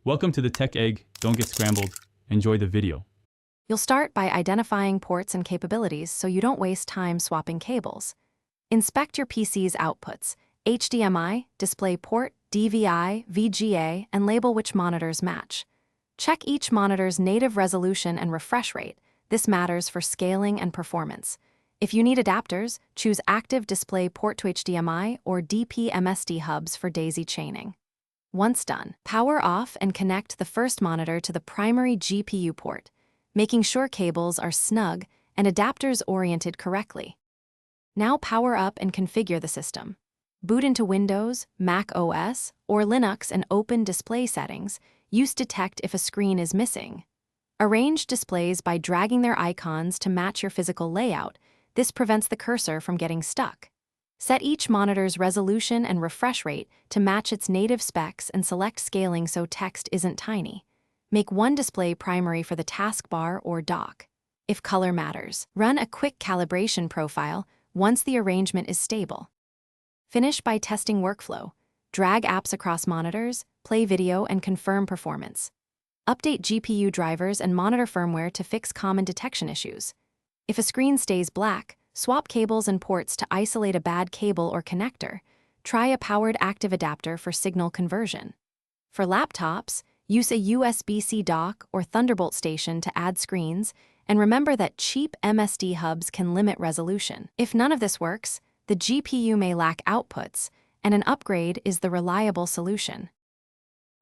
Welcome to the Tech Egg. Don't get scrambled. Enjoy the video. You'll start by identifying ports and capabilities so you don't waste time swapping cables. Inspect your PC's outputs: HDMI, DisplayPort, DVI, VGA, and label which monitors match. Check each monitor's native resolution and refresh rate. This matters for scaling and performance. If you need adapters, choose Active Display Port to HDMI or DP-MSD hubs for daisy chaining. Once done, power off and connect the first monitor to the primary GPU port, making sure cables are snug and adapters oriented correctly. Now power up and configure the system. Boot into Windows, macOS, or Linux and open Display Settings. Use Detect if a screen is missing. Arrange displays by dragging their icons to match your physical layout. This prevents the cursor from getting stuck. Set each monitor's resolution and refresh rate to match its native specs and select scaling so text isn't tiny. Make one display primary for the taskbar or dock. If color matters, run a quick calibration profile once the arrangement is stable. Finish by testing workflow. Drag apps across monitors, play video, and confirm performance. Update GPU drivers and monitor firmware to fix common detection issues. If a screen stays black, swap cables and ports to isolate a bad cable or connector. Try a powered active adapter for signal conversion. For laptops, use a USB-C dock or Thunderbolt station to add screens, and remember that cheap MSD hubs can limit resolution. If none of this works, the GPU may lack outputs, and an upgrade is the reliable solution.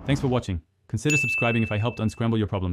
Thanks for watching. Consider subscribing if I helped unscramble your problems.